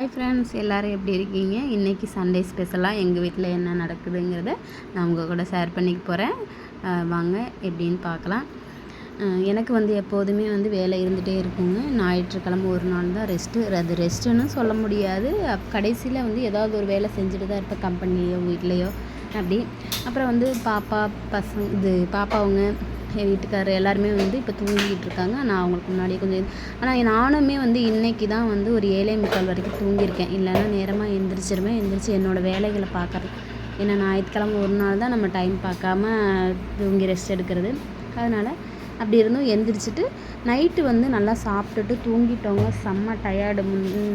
Hi friends, எல்லோரும் எப்படி இருக்கீங்க? இன்றைக்கி சண்டே ஸ்பெஷலாக எங்கள் வீட்டில் என்ன நடக்குதுங்கிறத நான் உங்கள் கூட ஷேர் பண்ணிக்க போகிறேன். வாங்க எப்படின்னு பார்க்கலாம். எனக்கு எப்போதுமே வேலை இருந்துகிட்டே இருக்குங்க. ஞாயிற்றுக்கிழமை ஒரு நாள் தான் ரெஸ்ட்டு. அது ரெஸ்ட்டுன்னு சொல்ல முடியாது. கடைசியில் ஏதாவது ஒரு வேலை செஞ்சுட்டு தான் இருப்பேன், கம்பெனிலேயோ வீட்லேயோ அப்படி. அப்புறம் பாப்பாவுங்க என் வீட்டுக்காரர் எல்லாருமே இப்போ தூங்கிக்கிட்டு இருக்காங்க. நான் அவங்களுக்கு முன்னாடியே கொஞ்சம் ஆனால் நானுமே இன்றைக்கி தான் ஒரு 7:45 வரைக்கும் தூங்கியிருக்கேன். இல்லைன்னா நேரமாக எந்திரிச்சு என்னோடய வேலைகளை பார்க்குறது. ஏன்னா ஞாயிற்றுக்கிழமை ஒரு நாள் தான் நம்ம டைம் பார்க்காம தூங்கி ரெஸ்ட் எடுக்கிறது. அதனால் அப்படி இருந்தும் எந்திரிச்சிட்டு நைட்டு நல்லா சாப்பிட்டுட்டு தூங்கிட்டோங்க. செம்ம டயர்டு.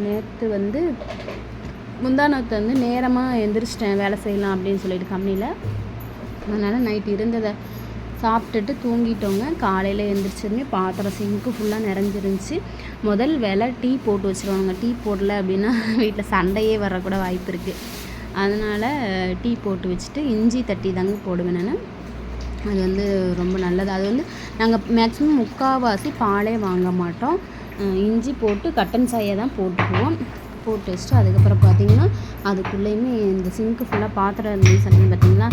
நேற்று முந்தானத்து நேரமாக எந்திரிச்சிட்டேன் வேலை செய்யலாம் அப்படின்னு சொல்லிட்டு கம்பெனியில். அதனால் நைட்டு இருந்ததை சாப்பிட்டுட்டு தூங்கிட்டோங்க. காலையில் எழுந்திரிச்சதுமே பாத்திரம் சிங்க்கு ஃபுல்லாக நிறைஞ்சிருந்துச்சி. முதல் வேலை டீ போட்டு வச்சுருவாங்க. டீ போடல அப்படின்னா வீட்டில் சண்டையே வரக்கூட வாய்ப்பு இருக்குது. அதனால் டீ போட்டு வச்சுட்டு இஞ்சி தட்டி தாங்க போடுவேன் நான். அது ரொம்ப நல்லது. அது நாங்கள் மேக்ஸிமம் முக்கால்வாசி பாலே வாங்க மாட்டோம். இஞ்சி போட்டு கட்டன் சாயை தான் போட்டுக்குவோம். போட்டு வச்சுட்டு அதுக்கப்புறம் பார்த்திங்கன்னா அதுக்குள்ளேயுமே இந்த சிங்க்கு ஃபுல்லாக பாத்திரம் இருந்துச்சு சொன்னீங்க பார்த்திங்களா,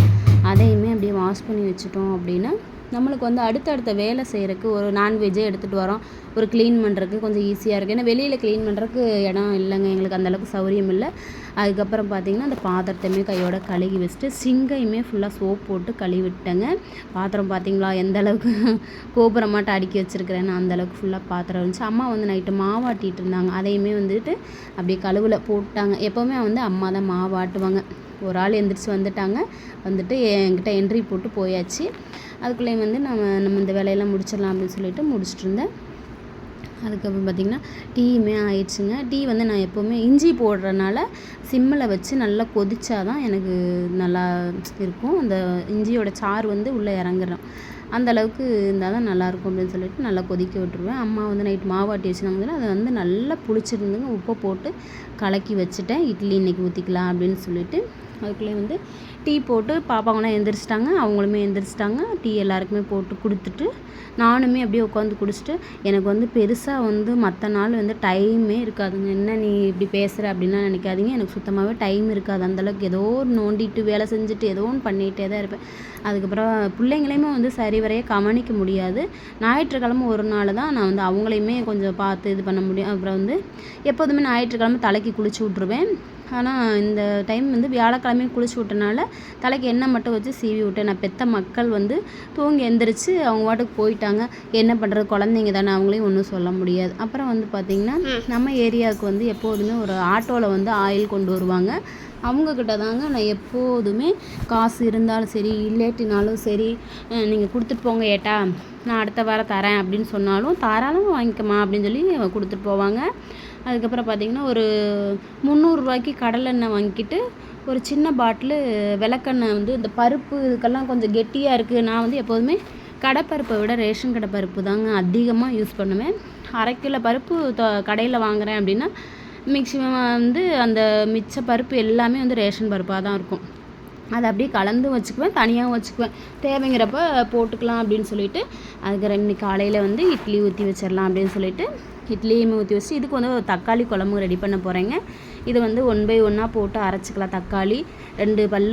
அதையுமே அப்படியே வாஷ் பண்ணி வச்சுட்டோம் அப்படின்னா நம்மளுக்கு அடுத்தடுத்த வேலை செய்கிறதுக்கு ஒரு நான்வெஜ்ஜே எடுத்துகிட்டு வரோம், ஒரு க்ளீன் பண்ணுறதுக்கு கொஞ்சம் ஈஸியாக இருக்குது. ஏன்னா வெளியில் க்ளீன் பண்ணுறதுக்கு இடம் இல்லைங்க, எங்களுக்கு அந்தளவுக்கு சௌகரியம் இல்லை. அதுக்கப்புறம் பார்த்திங்கன்னா அந்த பாத்திரத்தையுமே கையோட கழுகி வச்சுட்டு சிங்கையுமே ஃபுல்லாக சோப் போட்டு கழுவி விட்டேங்க. பாத்திரம் பார்த்திங்களா எந்த அளவுக்கு கோபுரமாட்டம் அடுக்கி வச்சுருக்கிறேன்னு, அந்தளவுக்கு ஃபுல்லாக பாத்திரம் இருந்துச்சு. அம்மா நைட்டு மாவாட்டிகிட்டு இருந்தாங்க. அதையுமே அப்படியே கழுவில் போட்டாங்க. எப்போவுமே அம்மா தான் மாவாட்டுவாங்க. ஒரு ஆள் எந்திரிச்சு வந்துட்டாங்க. என்கிட்ட என்ட்ரி போட்டு போயாச்சு. அதுக்குள்ளேயும் நம்ம இந்த வேலையெல்லாம் முடிச்சிடலாம் அப்படின்னு சொல்லிட்டு முடிச்சுட்டு இருந்தேன். அதுக்கப்புறம் பார்த்திங்கன்னா டீயுமே ஆயிடுச்சுங்க. டீ நான் எப்போவுமே இஞ்சி போடுறதுனால சிம்மில் வச்சு நல்லா கொதிச்சா தான் எனக்கு நல்லா இருக்கும். அந்த இஞ்சியோட சாறு உள்ளே இறங்குறோம். அந்தளவுக்கு இருந்தால் தான் நல்லாயிருக்கும் அப்படின்னு சொல்லிட்டு நல்லா கொதிக்க விட்டுருவேன். அம்மா நைட்டு மாவாட்டி வச்சுருந்தாங்கன்னா அதை நல்லா புளிச்சிருந்துங்க. உப்பை போட்டு கலக்கி வச்சுட்டேன். இட்லி இன்றைக்கி ஊற்றிக்கலாம் அப்படின்னு சொல்லிட்டு அதுக்குள்ளே டீ போட்டு பாப்பாங்களாம் எந்திரிச்சிட்டாங்க. அவங்களுமே எந்திரிச்சிட்டாங்க. டீ எல்லாருக்குமே போட்டு கொடுத்துட்டு நானுமே அப்படியே உட்காந்து குடிச்சிட்டு எனக்கு பெருசாக மற்ற நாள் டைமே இருக்காதுங்க. என்ன நீ இப்படி பேசுகிற அப்படின்லாம் நினைக்காதீங்க. எனக்கு சுத்தமாகவே டைம் இருக்காது. அந்தளவுக்கு ஏதோ நோண்டிட்டு வேலை செஞ்சுட்டு ஏதோ ஒன்று பண்ணிகிட்டே தான் இருப்பேன். அதுக்கப்புறம் பிள்ளைங்களையுமே சரி வரைய கவனிக்க முடியாது. ஞாயிற்றுக்கிழமை ஒரு நாள் தான் நான் அவங்களையுமே கொஞ்சம் பார்த்து இது பண்ண முடியும். அப்புறம் எப்போதுமே ஞாயிற்றுக்கிழமை தலைக்கு குளிச்சு விட்ருவேன். ஆனால் இந்த டைம் வியாழக்கிழமையும் குளிச்சு விட்டனால தலைக்கு எண்ணெய் மட்டும் வச்சு சீவி விட்டேன். நான் பெற்ற மக்கள் தூங்கி எந்திரிச்சு அவங்க பாட்டுக்கு போயிட்டாங்க. என்ன பண்ணுறது, குழந்தைங்க தானே, அவங்களையும் ஒன்றும் சொல்ல முடியாது. அப்புறம் பார்த்திங்கன்னா நம்ம ஏரியாவுக்கு எப்போதுமே ஒரு ஆட்டோவில் ஆயில் கொண்டு வருவாங்க. அவங்கக்கிட்ட தாங்க நான் எப்போதுமே காசு இருந்தாலும் சரி இல்லாட்டினாலும் சரி, நீங்கள் கொடுத்துட்டு போங்க ஏட்டா, நான் அடுத்த வாரம் தரேன் அப்படின்னு சொன்னாலும் தாராளமாக வாங்கிக்கமா அப்படின்னு சொல்லி கொடுத்துட்டு போவாங்க. அதுக்கப்புறம் பார்த்திங்கன்னா ஒரு 300 ரூபாய்க்கு கடலெண்ணெய் வாங்கிட்டு ஒரு சின்ன பாட்டிலு விளக்கெண்ணெய் இந்த பருப்பு இதுக்கெல்லாம் கொஞ்சம் கெட்டியாக இருக்குது. நான் எப்போதுமே கடைப்பருப்பை விட ரேஷன் கடை பருப்பு தாங்க அதிகமாக யூஸ் பண்ணுவேன். 1/2 கிலோ பருப்பு கடையில் வாங்குகிறேன் அப்படின்னா மேக்ஸிமம் அந்த மிச்ச பருப்பு எல்லாமே ரேஷன் பருப்பாக தான் இருக்கும். அதை அப்படியே கலந்து வச்சுக்குவேன், தனியாகவும் வச்சுக்குவேன். தேவைங்கிறப்ப போட்டுக்கலாம் அப்படின்னு சொல்லிட்டு அதுக்கு இன்னைக்கு காலையில் இட்லி ஊற்றி வச்சிடலாம் அப்படின்னு சொல்லிட்டு இட்லியுமே ஊற்றி வச்சு இதுக்கு ஒரு தக்காளி குழம்பு ரெடி பண்ண போகிறேங்க. இது 1 பை 1 போட்டு அரைச்சிக்கலாம். தக்காளி, 2 பல்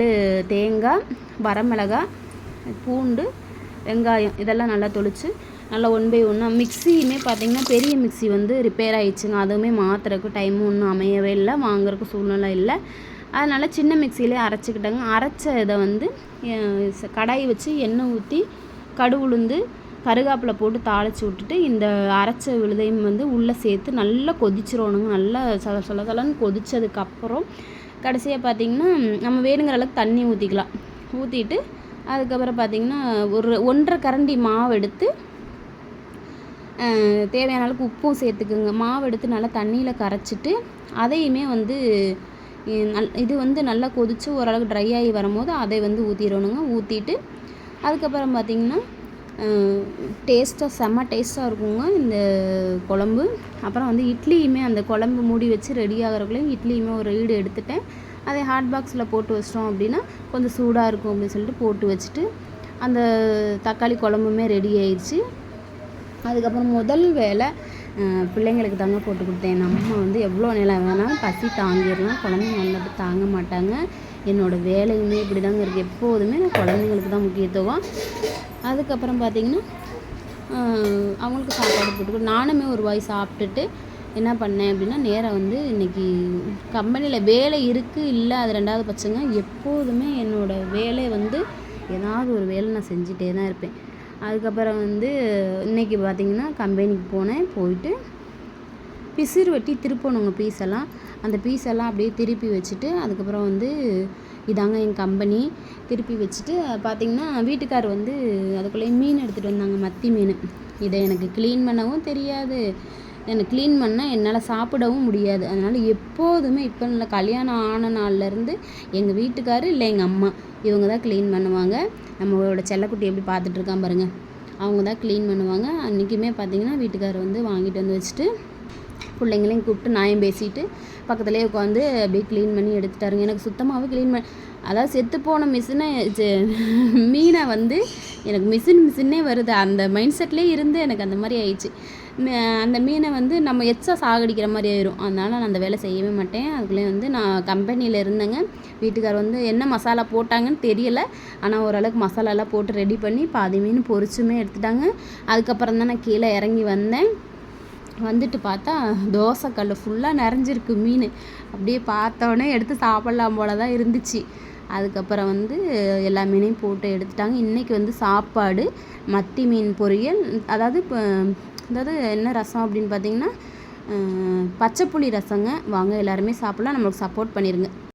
தேங்காய், வரமிளகாய், பூண்டு, வெங்காயம் இதெல்லாம் நல்லா தொளிச்சு நல்லா 1 பை 1 மிக்சியுமே பார்த்திங்கன்னா பெரிய மிக்சி ரிப்பேர் ஆகிடுச்சுங்க. அதுவுமே மாற்றுறதுக்கு டைமும் ஒன்றும் அமையவே இல்லை, வாங்குறதுக்கு சூழ்நிலை இல்லை. அதனால் சின்ன மிக்சியிலே அரைச்சிக்கிட்டாங்க. அரைச்ச இதை கடாய் வச்சு எண்ணெய் ஊற்றி கடுகு உளுந்து கருகாப்பில் போட்டு தாளித்து விட்டுட்டு இந்த அரைச்ச விழுதையும் உள்ளே சேர்த்து நல்லா கொதிச்சிடணுங்க. நல்லா சொல்லன்னு கொதித்ததுக்கப்புறம் கடைசியாக பார்த்திங்கன்னா நம்ம வேணுங்கிற அளவுக்கு தண்ணி ஊற்றிக்கலாம். ஊற்றிட்டு அதுக்கப்புறம் பார்த்திங்கன்னா ஒரு 1.5 கரண்டி மாவு எடுத்து தேவையான அளவுக்கு உப்பும் சேர்த்துக்குங்க. மாவு எடுத்து நல்லா தண்ணியில் கரைச்சிட்டு அதையுமே இது நல்லா கொதித்து ஓரளவுக்கு ட்ரை ஆகி வரும்போது அதை ஊற்றிடணுங்க. ஊற்றிட்டு அதுக்கப்புறம் பார்த்திங்கன்னா செம்ம டேஸ்ட்டாக இருக்குங்க இந்த குழம்பு. அப்புறம் இட்லியுமே அந்த குழம்பு மூடி வச்சு ரெடி ஆகிறக்குள்ளேயும் இட்லியுமே ஒரு ஈடு எடுத்துட்டேன். அதை ஹாட் பாக்ஸில் போட்டு வச்சிட்டோம் அப்படின்னா கொஞ்சம் சூடாக இருக்கும் அப்படின்னு சொல்லிட்டு போட்டு வச்சுட்டு அந்த தக்காளி குழம்புமே ரெடி ஆயிடுச்சு. அதுக்கப்புறம் முதல் வேலை பிள்ளைங்களுக்கு தாங்க போட்டு கொடுத்தேன். நம்ம வந்து எவ்வளோ நேரம் வேணாலும் பசி தாங்கிடலாம், குழந்தைங்க வந்துட்டு தாங்க மாட்டாங்க. என்னோடய வேலையுமே இப்படி தாங்க இருக்குது. எப்போதுமே நான் குழந்தைங்களுக்கு தான் முக்கியத்துவம். அதுக்கப்புறம் பார்த்திங்கன்னா அவங்களுக்கு சாப்பாடு போட்டு நானுமே ஒரு வாய் சாப்பிட்டுட்டு என்ன பண்ணேன் அப்படின்னா, நேராக வந்து இன்றைக்கி கம்பெனியில் வேலை இருக்குது இல்லை அது 2வது பட்சங்க. எப்போதுமே என்னோடய வேலை வந்து ஏதாவது ஒரு வேலை நான் செஞ்சுட்டே தான் இருப்பேன். அதுக்கப்புறம் வந்து இன்றைக்கி பார்த்திங்கன்னா கம்பெனிக்கு போனேன். போயிட்டு பிசிறு வெட்டி திருப்பணுங்க பீஸெல்லாம். அந்த பீஸெல்லாம் அப்படியே திருப்பி வச்சுட்டு அதுக்கப்புறம் வந்து இதாங்க என் கம்பெனி. திருப்பி வச்சுட்டு பார்த்திங்கன்னா வீட்டுக்கார் வந்து அதுக்குள்ளேயே மீன் எடுத்துகிட்டு வந்தாங்க, மத்தி மீன். இதை எனக்கு க்ளீன் பண்ணவும் தெரியாது, எனக்கு க்ளீன் பண்ணால் என்னால் சாப்பிடவும் முடியாது. அதனால் எப்போதுமே இப்போ இல்லை, கல்யாணம் ஆன நாள்லேருந்து எங்கள் வீட்டுக்கார் இல்லை எங்கள் அம்மா இவங்க தான் க்ளீன் பண்ணுவாங்க. நம்மளோட செல்லக்குட்டி எப்படி பார்த்துட்ருக்கான் பாருங்கள், அவங்க தான் க்ளீன் பண்ணுவாங்க. அன்றைக்குமே பார்த்திங்கன்னா வீட்டுக்கார் வந்து வாங்கிட்டு வந்து வச்சுட்டு பிள்ளைங்களையும் கூப்பிட்டு நாயும் பேசிட்டு பக்கத்துலேயே உட்காந்து அப்படியே க்ளீன் பண்ணி எடுத்துட்டாருங்க. எனக்கு சுத்தமாகவே க்ளீன் அதாவது செத்துப்போன மீனை வந்து எனக்கு மிஷினே வருது, அந்த மைண்ட் செட்லேயே இருந்து எனக்கு அந்த மாதிரி ஆயிடுச்சு. அந்த மீனை வந்து நம்ம எச்சா சாகடிக்கிற மாதிரி ஆயிரும். அதனால் நான் அந்த வேலை செய்யவே மாட்டேன். அதுக்குள்ளே வந்து நான் கம்பெனியில் இருந்தேங்க. வீட்டுக்கார் வந்து என்ன மசாலா போட்டாங்கன்னு தெரியலை, ஆனால் ஓரளவுக்கு மசாலாலாம் போட்டு ரெடி பண்ணி பாதி மீன் பொரிச்சுமே எடுத்துட்டாங்க. அதுக்கப்புறம் தான் நான் கீழே இறங்கி வந்தேன். வந்துட்டு பார்த்தா தோசைக்கல் ஃபுல்லாக நிறைஞ்சிருக்கு மீன். அப்படியே பார்த்தோன்னே எடுத்து சாப்பிட்லாம் போல தான் இருந்துச்சு. அதுக்கப்புறம் வந்து எல்லா மீனையும் போட்டு எடுத்துட்டாங்க. இன்றைக்கி வந்து சாப்பாடு, மத்தி மீன் பொரியல், அதாவது என்ன ரசம் அப்படின்னு பார்த்திங்கன்னா பச்சைப்புளி ரசங்க. வாங்க எல்லாருமே சாப்பிட்லாம், நம்மளுக்கு சப்போர்ட் பண்ணிடுங்க.